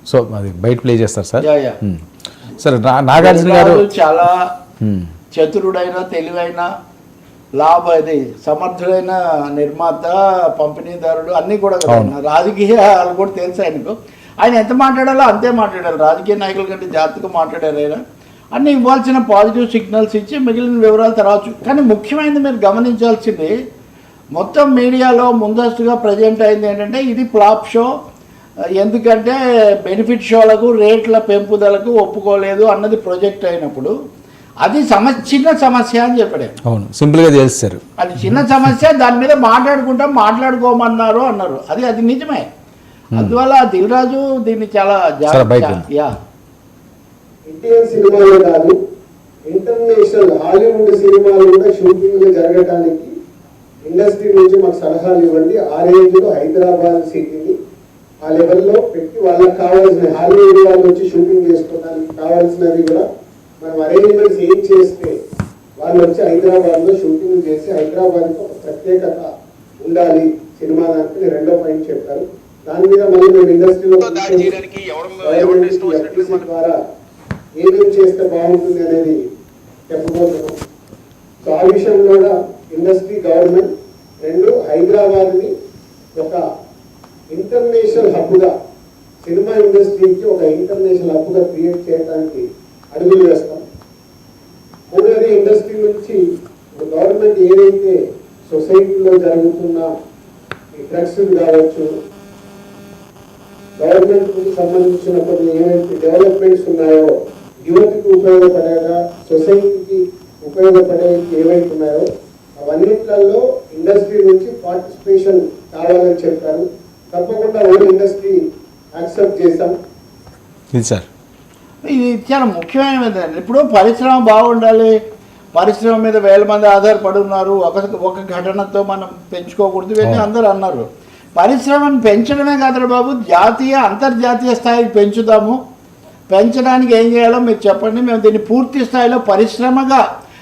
So అది బయట play చేస్తారు సార్. సార్ నాగార్జున గారు చాలా చతురుడైన తెలివైన అది సమర్థుడైన నిర్మాత, పంపిణీదారుడు అన్నీ కూడా రాజకీయాలు కూడా తెలుసు ఆయనకు. ఆయన ఎంత మాట్లాడాలో అంతే మాట్లాడారు. రాజకీయ నాయకుల కంటే జాగ్రత్తగా మాట్లాడారు ఆయన. అన్నీ ఇవ్వాల్సిన పాజిటివ్ సిగ్నల్స్ ఇచ్చి మిగిలిన వివరాలు తర్వాత. కానీ ముఖ్యమైనది మీరు గమనించాల్సింది, మొత్తం మీడియాలో ముందస్తుగా ప్రజెంట్ అయింది ఏంటంటే ఇది ఫ్లాప్ షో, ఎందుకంటే బెనిఫిట్ షోలకు రేట్ల పెంపుదలకు ఒప్పుకోలేదు అన్నది ప్రొజెక్ట్ అయినప్పుడు అది చిన్న సమస్య అని చెప్పాడు. అవును, సింపుల్గా చేస్తారు. అది చిన్న సమస్య, దాని మీద మాట్లాడుకోమన్నారు అన్నారు. అది నిజమే. అందువల్ల దిల్ రాజు దీన్ని చాలా ఇండియన్ సినిమాలో కాదు, ఇంటర్నేషనల్ హాలీవుడ్ సినిమాలు కూడా షూటింగ్ జరగడానికి ఇండస్ట్రీ నుంచి మాకు సలహాలు ఇవ్వండి. ఆ రేంజ్లో హైదరాబాద్ సిటీని ఆ లెవెల్లో పెట్టి వాళ్ళకి కావాల్సిన హాలీవుడ్ వాళ్ళు వచ్చి షూటింగ్ చేసుకోవడానికి కావాల్సినవి కూడా మనం అరేంజ్మెంట్స్ ఏం చేస్తే వాళ్ళు వచ్చి హైదరాబాద్లో షూటింగ్ చేసి హైదరాబాద్కి ఒక ప్రత్యేకత ఉండాలి సినిమా దానికి రెండో పాయింట్ చెప్పారు. దాని మీద మళ్ళీ మేము ఇండస్ట్రీలో ద్వారా ఏమేమి చేస్తే బాగుంటుంది అనేది చెప్పబోతున్నాం. సో ఆ విషయంలో కూడా ఇండస్ట్రీ, గవర్నమెంట్ రెండు హైదరాబాద్ని ఒక ఇంటర్నేషనల్ హబ్గా, సినిమా ఇండస్ట్రీకి ఒక ఇంటర్నేషనల్ హబ్గా క్రియేట్ చేయడానికి అడుగులు వేస్తాం. మూడోది ఇండస్ట్రీ నుంచి గవర్నమెంట్ ఏదైతే సొసైటీలో జరుగుతున్న ఈ డ్రగ్స్ కావచ్చు, గవర్నమెంట్ కు సంబంధించిన కొన్ని ఏవైతే డెవలప్మెంట్స్ ఉన్నాయో, యువతికి ఉపయోగపడేగా సొసైటీకి ఉపయోగపడే ఏవైతే ఉన్నాయో అవన్నిట్లలో ఇండస్ట్రీ నుంచి పార్టిసిపేషన్ కావాలని చెప్పారు. తప్పకుండా ఓన్ ఇండస్ట్రీ యాక్సెప్ట్ చేశాం. ఇది చాలా ముఖ్యమైనది. ఇప్పుడు పరిశ్రమ బాగుండాలి, పరిశ్రమ మీద వేల మంది ఆధారపడి ఉన్నారు, ఒక ఘటనతో మనం పెంచుకోకూడదు ఇవన్నీ అందరూ అన్నారు. పరిశ్రమను పెంచడమే కాదు బాబు, జాతీయ అంతర్జాతీయ స్థాయికి పెంచడానికి ఏం చేయాలో మీరు చెప్పండి. మేము దీన్ని పూర్తి స్థాయిలో పరిశ్రమగా,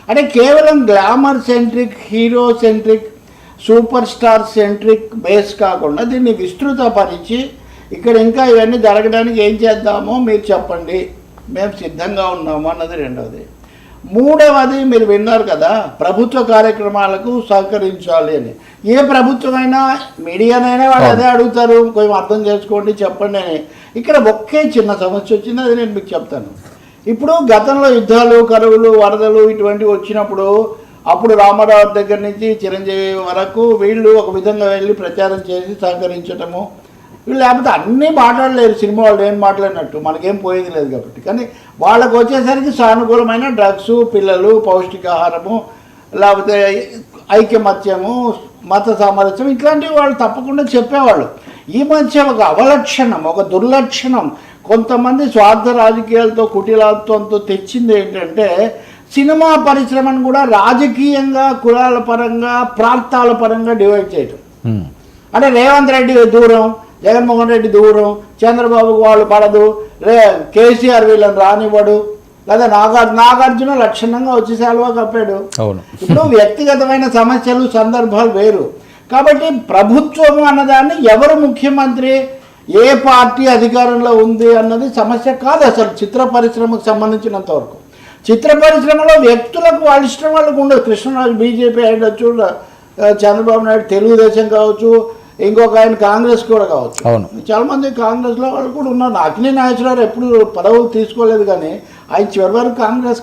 అంటే కేవలం glamour centric, hero centric, super star centric base కాకుండా దీన్ని విస్తృతపరిచి ఇక్కడ ఇంకా ఇవన్నీ జరగడానికి ఏం చేద్దామో మీరు చెప్పండి, మేము సిద్ధంగా ఉన్నాము అన్నది రెండవది. మూడవది మీరు విన్నారు కదా, ప్రభుత్వ కార్యక్రమాలకు సహకరించాలి అని. ఏ ప్రభుత్వమైనా మీడియానైనా వాళ్ళు అదే అడుగుతారు, కొంచెం అర్థం చేసుకోండి చెప్పండి అని. ఇక్కడ ఒకే చిన్న సమస్య వచ్చింది, అది నేను మీకు చెప్తాను. ఇప్పుడు గతంలో యుద్ధాలు, కరువులు, వరదలు ఇటువంటివి వచ్చినప్పుడు అప్పుడు రామారావు దగ్గర నుంచి చిరంజీవి వరకు వీళ్ళు ఒక విధంగా వెళ్ళి ప్రచారం చేసి సహకరించటము, వీళ్ళు లేకపోతే అన్నీ మాట్లాడలేరు. సినిమా వాళ్ళు ఏం మాట్లాడినట్టు మనకేం పోయేది లేదు కాబట్టి. కానీ వాళ్ళకు వచ్చేసరికి సానుకూలమైన డ్రగ్స్, పిల్లలు, పౌష్టికాహారము, లేకపోతే ఐకమత్యము, మత సామరస్యం ఇట్లాంటివి వాళ్ళు తప్పకుండా చెప్పేవాళ్ళు. ఈ మధ్య ఒక అవలక్షణం, ఒక దుర్లక్షణం కొంతమంది స్వార్థ రాజకీయాలతో, కుటిలాత్వంతో తెచ్చింది ఏంటంటే సినిమా పరిశ్రమను కూడా రాజకీయంగా, కులాల పరంగా, ప్రాంతాల పరంగా డివైడ్ చేయడం. అంటే రేవంత్ రెడ్డి దూరం, జగన్మోహన్ రెడ్డి దూరం, చంద్రబాబుకు వాళ్ళు పడదు, కేసీఆర్ వీళ్ళని రానివ్వడు, లేదా నాగార్జున లక్షణంగా వచ్చి సెలవు కప్పాడు. ఇప్పుడు వ్యక్తిగతమైన సమస్యలు, సందర్భాలు వేరు. కాబట్టి ప్రభుత్వం అన్నదాన్ని ఎవరు ముఖ్యమంత్రి, ఏ పార్టీ అధికారంలో ఉంది అన్నది సమస్య కాదు అసలు. చిత్ర పరిశ్రమకు సంబంధించినంత వరకు చిత్ర పరిశ్రమలో వ్యక్తులకు వాళ్ళ ఇష్టం వాళ్ళకు ఉండదు. కృష్ణరాజు బీజేపీ అయ్యొచ్చు, చంద్రబాబు నాయుడు తెలుగుదేశం కావచ్చు, ఇంకొక ఆయన కాంగ్రెస్ కూడా కావచ్చు. చాలామంది కాంగ్రెస్లో వాళ్ళు కూడా ఉన్నారు. అక్కినేని నాగేశ్వరరావు ఎప్పుడు పదవులు తీసుకోలేదు, కానీ ఆయన చివరి వరకు కాంగ్రెస్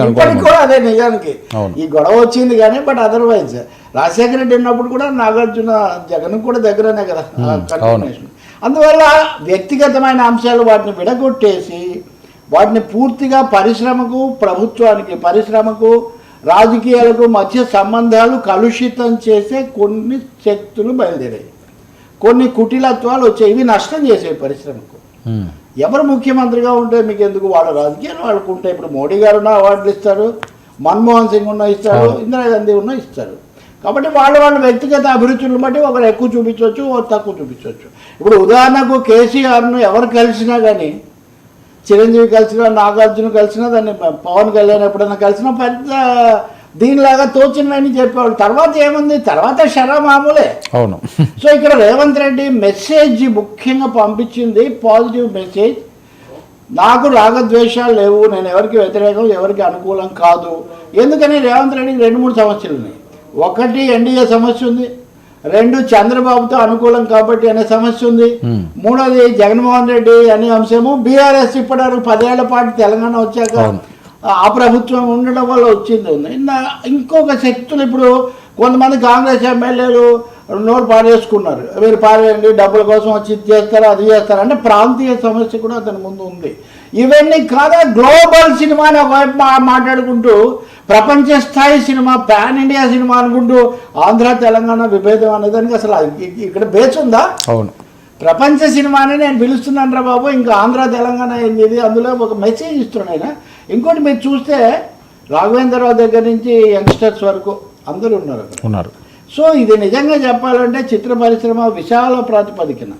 ఇప్పటికి కూడా అదే. నిజానికి ఈ గొడవ వచ్చింది కానీ, బట్ అదర్వైజ్ రాజశేఖర రెడ్డి ఉన్నప్పుడు కూడా నాగార్జున జగన్ కూడా దగ్గరనే కదా కంటిన్యూషన్. అందువల్ల వ్యక్తిగతమైన అంశాలు వాటిని విడగొట్టేసి వాటిని పూర్తిగా పరిశ్రమకు, ప్రభుత్వానికి, పరిశ్రమకు, రాజకీయాలకు మధ్య సంబంధాలు కలుషితం చేసే కొన్ని శక్తులు బయలుదేరాయి, కొన్ని కుటిలత్వాలు వచ్చాయి. ఇవి నష్టం చేసాయి పరిశ్రమకు. ఎవరు ముఖ్యమంత్రిగా ఉంటే మీకు ఎందుకు, వాళ్ళ రాజకీయాలు వాళ్ళకు ఉంటాయి. ఇప్పుడు మోడీ గారు ఉన్న అవార్డులు ఇస్తారు, మన్మోహన్ సింగ్ ఉన్న ఇస్తారు, ఇందిరాగాంధీ ఉన్న ఇస్తారు. కాబట్టి వాళ్ళ వ్యక్తిగత అభిరుచులను బట్టి ఒకరు ఎక్కువ చూపించవచ్చు, ఒకరు తక్కువ చూపించవచ్చు. ఇప్పుడు ఉదాహరణకు కేసీఆర్ను ఎవరు కలిసినా కానీ, చిరంజీవి కలిసినా, నాగార్జున కలిసినా, దాన్ని పవన్ కళ్యాణ్ ఎప్పుడైనా కలిసినా పెద్ద దీనిలాగా తోచినవని చెప్పేవాడు. తర్వాత ఏముంది, తర్వాత షరా మామూలే. అవును. సో ఇక్కడ రేవంత్ రెడ్డి మెసేజ్ ముఖ్యంగా పంపించింది పాజిటివ్ మెసేజ్. నాకు రాగద్వేషాలు లేవు, నేను ఎవరికి వ్యతిరేకం, ఎవరికి అనుకూలం కాదు. ఎందుకని రేవంత్ రెడ్డికి 2-3 సమస్యలు ఉన్నాయి. ఒకటి ఎన్డీఏ సమస్య ఉంది, 2 చంద్రబాబుతో అనుకూలం కాబట్టి అనే సమస్య ఉంది, 3వది జగన్మోహన్ రెడ్డి అనే అంశము. బీఆర్ఎస్ ఇప్పటివరకు 10 ఏళ్ల పాటు తెలంగాణ వచ్చాక ఆ ప్రభుత్వం ఉండడం వల్ల వచ్చింది ఉంది. ఇంకొక శక్తులు ఇప్పుడు కొంతమంది కాంగ్రెస్ ఎమ్మెల్యేలు నోరు పారేసుకున్నారు, మీరు పారేయండి, డబ్బుల కోసం వచ్చి ఇది చేస్తారు అది చేస్తారు అంటే ప్రాంతీయ సమస్య కూడా అతని ముందు ఉంది. ఇవన్నీ కాదా గ్లోబల్ సినిమాని ఒకవైపు మాట్లాడుకుంటూ ప్రపంచ స్థాయి సినిమా, పాన్ ఇండియా సినిమా అనుకుంటూ ఆంధ్ర తెలంగాణ విభేదం అనేదానికి అసలు ఇక్కడ బేస్ ఉందా? అవును. ప్రపంచ సినిమాని నేను పిలుస్తున్నాను రా బాబు, ఇంకా ఆంధ్ర తెలంగాణ ఏంది ఇది, అందులో ఒక మెసేజ్ ఇస్తున్నాడు ఆయన. ఇంకోటి మీరు చూస్తే రాఘవేంద్రరావు దగ్గర నుంచి యంగ్స్టర్స్ వరకు అందరూ ఉన్నారు. సో ఇది నిజంగా చెప్పాలంటే చిత్ర పరిశ్రమ విశాల ప్రాతిపదికన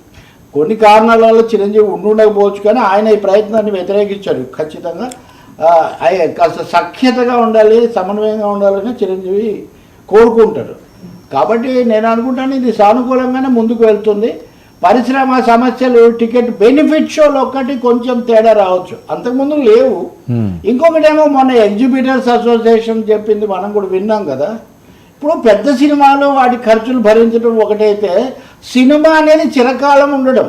కొన్ని కారణాల వల్ల చిరంజీవి ఉండకపోవచ్చు, కానీ ఆయన ఈ ప్రయత్నాన్ని వ్యతిరేకించారు. ఖచ్చితంగా కాస్త సఖ్యతగా ఉండాలి, సమన్వయంగా ఉండాలని చిరంజీవి కోరుకుంటారు. కాబట్టి నేను అనుకుంటాను ఇది సానుకూలంగానే ముందుకు వెళ్తుంది. పరిశ్రమ సమస్యలు టికెట్ బెనిఫిట్ షోలు ఒక్కటి కొంచెం తేడా రావచ్చు, అంతకుముందు లేవు. ఇంకొకటేమో మొన్న ఎగ్జిబిటర్స్ అసోసియేషన్ చెప్పింది మనం కూడా విన్నాం కదా. ఇప్పుడు పెద్ద సినిమాలు వాటి ఖర్చులు భరించడం ఒకటైతే, సినిమా అనేది చిరకాలం ఉండడం.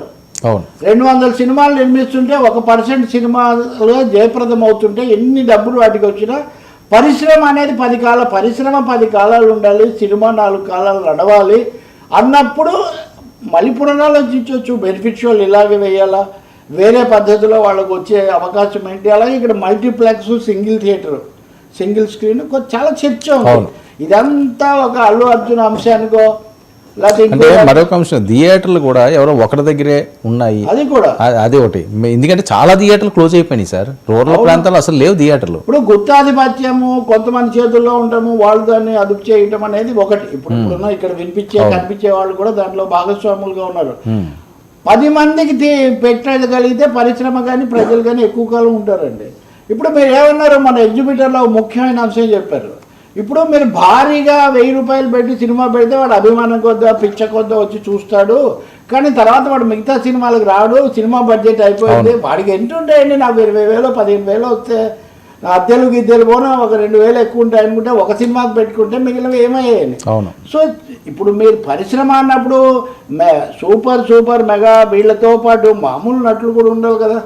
200 సినిమాలు నిర్మిస్తుంటే 1% సినిమాలో జయప్రదం అవుతుంటే ఎన్ని డబ్బులు వాటికి వచ్చినా పరిశ్రమ అనేది 10 కాలాలు, పరిశ్రమ 10 కాలాలు ఉండాలి, సినిమా 4 కాలాలు నడవాలి అన్నప్పుడు మళ్ళీ పునరాలోచించవచ్చు. బెనిఫిట్ షోలు ఇలాగే వేయాలా, వేరే పద్ధతిలో వాళ్ళకు వచ్చే అవకాశం ఏంటి. అలాగే ఇక్కడ multiplex, single theatre, single screen చాలా చర్చ ఉంది. ఇదంతా ఒక అల్లు అర్జున్ అంశానికో అంటే మరొక అంశం, థియేటర్లు కూడా ఎవరో ఒకరి దగ్గరే ఉన్నాయి, అది ఒకటి. ఎందుకంటే చాలా థియేటర్లు క్లోజ్ అయిపోయినాయి సార్, రూరల్ ప్రాంతాల్లో అసలు లేవు థియేటర్లు. ఇప్పుడు గుత్తాధిపత్యము కొంతమంది చేతుల్లో ఉండటము, వాళ్ళు దాన్ని అదుపు చేయటం అనేది ఒకటి. ఇప్పుడున్న ఇక్కడ కనిపించే వాళ్ళు కూడా దాంట్లో భాగస్వాములుగా ఉన్నారు. 10 మందికి పెట్టగలిగితే పరిశ్రమ కానీ ప్రజలు కానీ ఎక్కువ కాలం ఉంటారండి. ఇప్పుడు మీరు ఏమన్నారు, మన ఎగ్జిబిటర్లో ముఖ్యమైన అంశం చెప్పారు. ఇప్పుడు మీరు భారీగా 1000 రూపాయలు పెట్టి సినిమా పెడితే వాడు అభిమానం కొద్దా పిచ్చ కొద్దా వచ్చి చూస్తాడు, కానీ తర్వాత వాడు మిగతా సినిమాలకు రాడు, సినిమా బడ్జెట్ అయిపోయింది. వాడికి ఎంత ఉంటాయండి, నాకు 20,000 15,000 వస్తే అద్దెలు గిద్దెలు పోనా ఒక 2,000 ఎక్కువ ఉంటాయి అనుకుంటే ఒక సినిమాకి పెట్టుకుంటే మిగిలినవి ఏమయ్యాయని. సో ఇప్పుడు మీరు పరిశ్రమ అన్నప్పుడు సూపర్ మెగా వీళ్ళతో పాటు మామూలు నటులు కూడా ఉండవు కదా.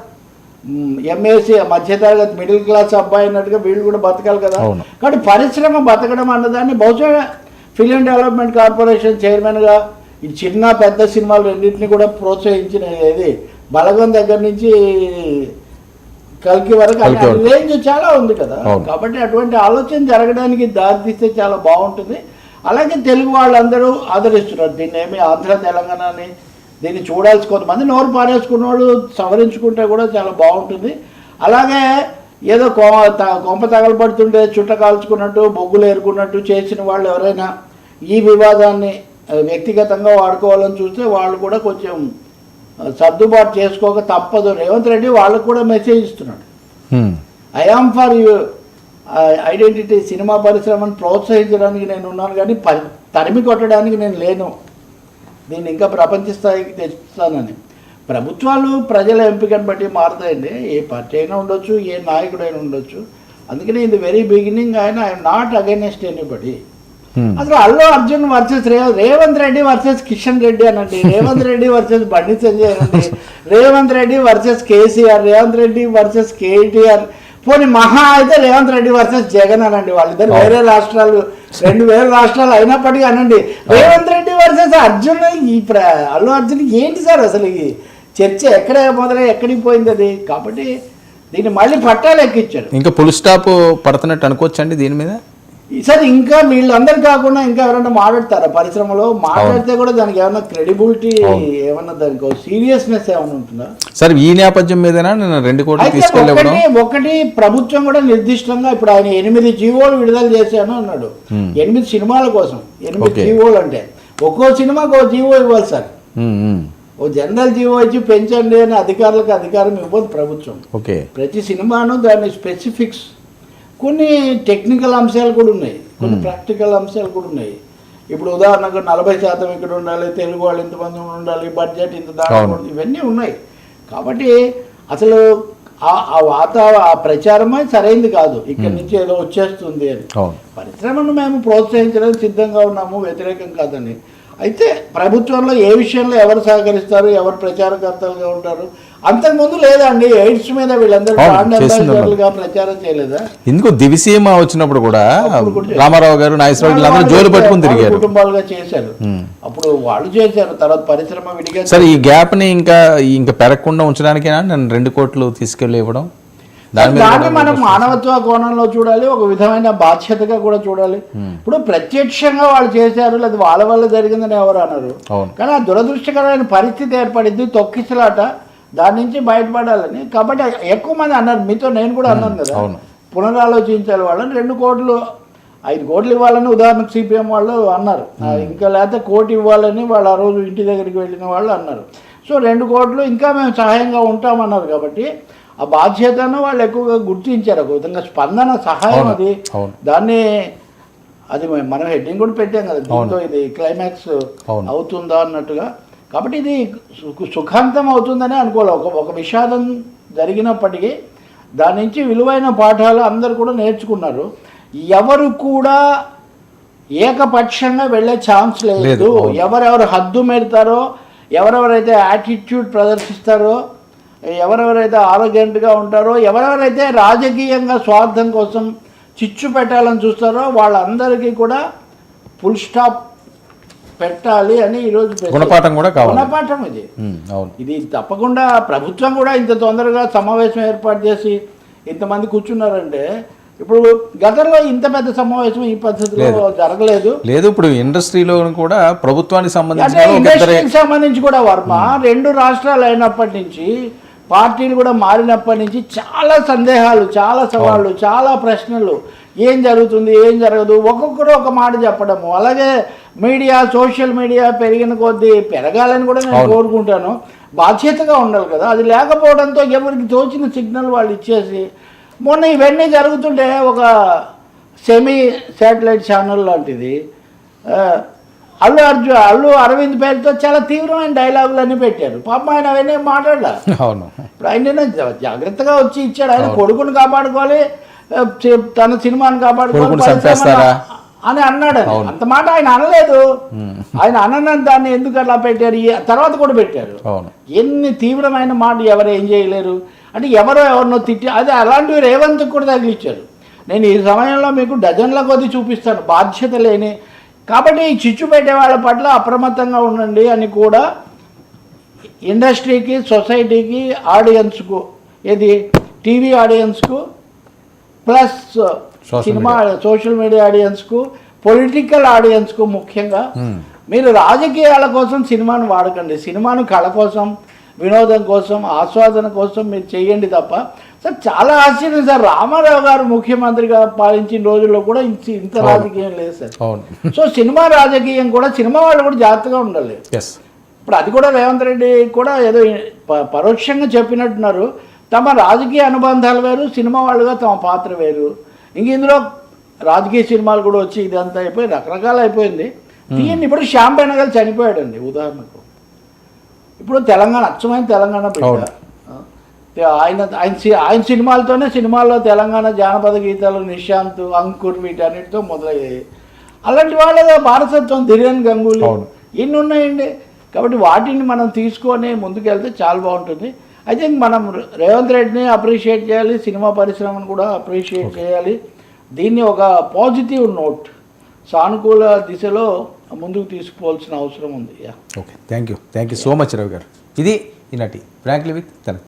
ఎంఏసీ మధ్యతరగతి మిడిల్ క్లాస్ అబ్బాయి అన్నట్టుగా వీళ్ళు కూడా బతకాలి కదా. కాబట్టి పరిశ్రమ బతకడం అన్నదాన్ని బహుశా ఫిలిం డెవలప్మెంట్ కార్పొరేషన్ చైర్మన్గా ఈ చిన్న పెద్ద సినిమాలు రెండింటినీ కూడా ప్రోత్సహించిన ఏది బలగం దగ్గర నుంచి కల్కి వరకు రేంజ్ చాలా ఉంది కదా. కాబట్టి అటువంటి ఆలోచన జరగడానికి దారితీస్తే చాలా బాగుంటుంది. అలాగే తెలుగు వాళ్ళందరూ ఆదరిస్తున్నారు దీన్ని. ఏమి ఆంధ్ర తెలంగాణని దీన్ని చూడాల్సి కొంతమంది నోరు పారేసుకున్న వాళ్ళు సవరించుకుంటే కూడా చాలా బాగుంటుంది. అలాగే ఏదో కొంప తగలబడుతుంటే చుట్ట కాల్చుకున్నట్టు బొగ్గులు ఏరుకున్నట్టు చేసిన వాళ్ళు ఎవరైనా ఈ వివాదాన్ని వ్యక్తిగతంగా వాడుకోవాలని చూస్తే వాళ్ళు కూడా కొంచెం సర్దుబాటు చేసుకోక తప్పదు. రేవంత్ రెడ్డి వాళ్ళకు కూడా మెసేజ్ ఇస్తున్నాడు, I am for you identity. Cinema పరిశ్రమను ప్రోత్సహించడానికి నేను ఉన్నాను కానీ తరిమి కొట్టడానికి నేను లేను, దీన్ని ఇంకా ప్రపంచ స్థాయికి తెస్తానని. ప్రభుత్వాలు ప్రజల ఎంపికను బట్టి మారుతాయండి, ఏ పార్టీ అయినా ఉండొచ్చు, ఏ నాయకుడైనా ఉండొచ్చు. అందుకని ఇది వెరీ బిగినింగ్ ఆయన ఐఎమ్ నాట్ అగైనెస్ట్ ఎనీబడి. అసలు అల్లు అర్జున్ వర్సెస్ రేవంత్ రెడ్డి వర్సెస్ కిషన్ రెడ్డి అనండి, రేవంత్ రెడ్డి వర్సెస్ బండి సంజయ్ అనండి, రేవంత్ రెడ్డి వర్సెస్ కేసీఆర్, రేవంత్ రెడ్డి వర్సెస్ కేటీఆర్, పోనీ మహా అయితే రేవంత్ రెడ్డి వర్సెస్ జగన్ అనండి. వాళ్ళిద్దరు వేరే రాష్ట్రాలు, 2 రాష్ట్రాలు అయినప్పటికీ అనండి. రేవంత్ రెడ్డి వర్సెస్ అర్జున్, ఇప్పుడు అల్లు అర్జున్ ఏంటి సార్ అసలు ఈ చర్చ ఎక్కడ మొదలై ఎక్కడికి పోయింది అది. కాబట్టి దీన్ని మళ్ళీ పట్టాలు ఎక్కించారు. ఇంకా ఫుల్ స్టాప్ పడుతున్నట్టు అనుకోవచ్చండి దీని మీద. సార్ ఇంకా వీళ్ళందరూ కాకుండా ఇంకా ఎవరైనా మాట్లాడతారా పరిశ్రమలో? మాట్లాడితే కూడా దానికి ఏమైనా క్రెడిబిలిటీ, ఏమన్నా దానికి సీరియస్నెస్ ఏమైనా ఉంటుందా సార్? ఈ నేపథ్యం మీద ఒకటి ప్రభుత్వం కూడా నిర్దిష్టంగా ఇప్పుడు ఆయన 8 జీవోలు విడుదల చేశాను అన్నాడు. 8 సినిమాల కోసం 8 జీవోలు అంటే ఒక్కో సినిమాకి ఒక జీవో ఇవ్వాలి సార్. ఓ జనరల్ జీవో ఇచ్చి పెంచండి అని అధికారులకు అధికారం ఇవ్వదు ప్రభుత్వం. ప్రతి సినిమాను దాని స్పెసిఫిక్స్ కొన్ని టెక్నికల్ అంశాలు కూడా ఉన్నాయి, కొన్ని ప్రాక్టికల్ అంశాలు కూడా ఉన్నాయి. ఇప్పుడు ఉదాహరణకు 40% ఇక్కడ ఉండాలి, తెలుగు వాళ్ళు ఇంతమంది ఉండాలి, బడ్జెట్ ఇంత దాకా, ఇవన్నీ ఉన్నాయి. కాబట్టి అసలు ఆ ప్రచారమే సరైంది కాదు, ఇక్కడి నుంచి ఏదో వచ్చేస్తుంది అని. పరిశ్రమను మేము ప్రోత్సహించడానికి సిద్ధంగా ఉన్నాము, వ్యతిరేకం కాదని. అయితే ప్రభుత్వంలో ఏ విషయంలో ఎవరు సహకరిస్తారు, ఎవరు ప్రచారకర్తలుగా ఉంటారు? అంతకుముందు లేదండి, ఎయిడ్స్ మీద వీళ్ళందరూ బ్రాండ్ అంబాసిడర్లుగా ప్రచారం చేయలేదా? ఎందుకు దివిసీమ వచ్చినప్పుడు కూడా రామారావు గారు, నాగేశ్వరరావు జోలు పట్టుకుని తిరిగారు, కుటుంబాలుగా చేశారు. అప్పుడు వాళ్ళు చేశారు, తర్వాత పరిశ్రమ విడిగా. సరే, ఈ గ్యాప్ ని ఇంకా పెరగకుండా ఉంచడానికేనా నేను 2 కోట్లు తీసుకెళ్ళి ఇవ్వడం? దాన్ని మనం మానవత్వ కోణంలో చూడాలి, ఒక విధమైన బాధ్యతగా కూడా చూడాలి. ఇప్పుడు ప్రత్యక్షంగా వాళ్ళు చేశారు, లేదా వాళ్ళ వల్ల జరిగిందని ఎవరు అన్నారు, కానీ ఆ దురదృష్టకరమైన పరిస్థితి ఏర్పడింది, తొక్కిసలాట, దాని నుంచి బయటపడాలని. కాబట్టి ఎక్కువ మంది అన్నారు, మీతో నేను కూడా అన్నాను కదా, పునరాలోచించాలి వాళ్ళని. 2 కోట్లు 5 కోట్లు ఇవ్వాలని ఉదాహరణకు సిపిఎం వాళ్ళు అన్నారు, ఇంకా లేకపోతే 1 కోటి ఇవ్వాలని వాళ్ళు ఆ రోజు ఇంటి దగ్గరికి వెళ్ళిన వాళ్ళు అన్నారు. సో 2 కోట్లు ఇంకా మేము సహాయంగా ఉంటామన్నారు. కాబట్టి ఆ బాధ్యతను వాళ్ళు ఎక్కువగా గుర్తించారు, ఒక విధంగా స్పందన సహాయం అది. దాన్ని అది మనం హెడ్డింగ్ కూడా పెట్టాం కదా, దీంతో ఇది క్లైమాక్స్ అవుతుందా అన్నట్టుగా. కాబట్టి ఇది సుఖాంతం అవుతుందని అనుకోవాలి. ఒక విషాదం జరిగినప్పటికీ దాని నుంచి విలువైన పాఠాలు అందరు కూడా నేర్చుకున్నారు. ఎవరు కూడా ఏకపక్షంగా వెళ్ళే ఛాన్స్ లేదు. ఎవరెవరు హద్దు మెడతారో, ఎవరెవరైతే యాటిట్యూడ్ ప్రదర్శిస్తారో, ఎవరెవరైతే ఆరోగ్యంగా ఉంటారో, ఎవరెవరైతే రాజకీయంగా స్వార్థం కోసం చిచ్చు పెట్టాలని చూస్తారో వాళ్ళందరికీ కూడా ఫుల్ స్టాప్ పెట్టాలి అని ఈరోజు గుణపాఠం కూడా కావాలి. గుణపాఠం ఇది తప్పకుండా. ప్రభుత్వం కూడా ఇంత తొందరగా సమావేశం ఏర్పాటు చేసి ఇంతమంది కూర్చున్నారంటే, ఇప్పుడు గతంలో ఇంత పెద్ద సమావేశం ఈ పద్ధతిలో జరగలేదు. లేదు, ఇప్పుడు ఇండస్ట్రీలో కూడా ప్రభుత్వానికి సంబంధించి కూడా వర్మ 2 రాష్ట్రాలు అయినప్పటి నుంచి, పార్టీలు కూడా మారినప్పటి నుంచి చాలా సందేహాలు, చాలా సవాళ్ళు, చాలా ప్రశ్నలు. ఏం జరుగుతుంది, ఏం జరగదు, ఒక్కొక్కరు ఒక మాట చెప్పడము. అలాగే మీడియా, సోషల్ మీడియా పెరిగిన కొద్దీ పెరగాలని కూడా నేను కోరుకుంటాను. బాధ్యతగా ఉండాలి కదా, అది లేకపోవడంతో ఎవరికి తోచిన సిగ్నల్ వాళ్ళు ఇచ్చేసి, మొన్న ఇవన్నీ జరుగుతుంటే ఒక సెమీ శాటిలైట్ ఛానల్ లాంటిది అల్లు అరవింద్ పేరుతో చాలా తీవ్రమైన డైలాగులు అన్నీ పెట్టారు. పాపం ఆయన అవన్నీ మాట్లాడారు. ఇప్పుడు ఆయన జాగ్రత్తగా వచ్చి ఇచ్చాడు, ఆయన కొడుకుని కాపాడుకోవాలి, తన సినిమాని కాపాడుకోవాలి అని అన్నాడు. అంత మాట ఆయన అనలేదు. ఆయన అనని దాన్ని ఎందుకు అలా పెట్టారు, తర్వాత కూడా పెట్టారు. ఎన్ని తీవ్రమైన మాట, ఎవరు ఏం చేయలేరు అంటే, ఎవరినో తిట్టి, అది అలాంటివి రేవంత్కి కూడా తగిలిచ్చారు. నేను ఈ సమయంలో మీకు డజన్ల కొద్దీ చూపిస్తాను బాధ్యత లేని. కాబట్టి ఈ చిచ్చు పెట్టే వాళ్ళ పట్ల అప్రమత్తంగా ఉండండి అని కూడా ఇండస్ట్రీకి, సొసైటీకి, ఆడియన్స్కు, ఏది టీవీ ఆడియన్స్కు, ప్లస్ సినిమా సోషల్ మీడియా ఆడియన్స్కు, పొలిటికల్ ఆడియన్స్కు ముఖ్యంగా, మీరు రాజకీయాల కోసం సినిమాను వాడకండి. సినిమాను కళ కోసం, వినోదం కోసం, ఆస్వాదన కోసం మీరు చేయండి తప్ప. సార్ చాలా ఆశ్చర్యం సార్, రామారావు గారు ముఖ్యమంత్రిగా పాలించిన రోజుల్లో కూడా ఇంత రాజకీయం లేదు సార్. సో సినిమా రాజకీయం కూడా, సినిమా వాళ్ళు కూడా జాగ్రత్తగా ఉండాలి. ఇప్పుడు అది కూడా రేవంత్ రెడ్డి కూడా ఏదో పరోక్షంగా చెప్పినట్టున్నారు. తమ రాజకీయ అనుబంధాలు వేరు, సినిమా వాళ్ళుగా తమ పాత్ర వేరు. ఇంక ఇందులో రాజకీయ సినిమాలు కూడా వచ్చి ఇదంతా అయిపోయి రకరకాలు అయిపోయింది. దీన్ని ఇప్పుడు శ్యామ్ బెనగల్ చనిపోయాడండి ఉదాహరణకు. ఇప్పుడు తెలంగాణ, అచ్చమైన తెలంగాణ బిడ్డ, ఆయన సినిమాలతోనే, సినిమాల్లో తెలంగాణ జానపద గీతాలు, నిశాంత్, అంకుర్, వీటన్నిటితో మొదలయ్యాయి. అలాంటి వాళ్ళ వారసత్వం ధీరేన్ గంగూలీ ఇన్ని ఉన్నాయండి. కాబట్టి వాటిని మనం తీసుకొని ముందుకెళ్తే చాలా బాగుంటుంది. ఐ థింక్ మనం రేవంత్ రెడ్డిని అప్రిషియేట్ చేయాలి, సినిమా పరిశ్రమను కూడా అప్రిషియేట్ చేయాలి. దీన్ని ఒక పాజిటివ్ నోట్, సానుకూల దిశలో ముందుకు తీసుకుపోవాల్సిన అవసరం ఉంది. Okay, thank you so much Ravi గారు. ఇది ఈనాటి ఫ్రాంక్లీ విత్ తనత్.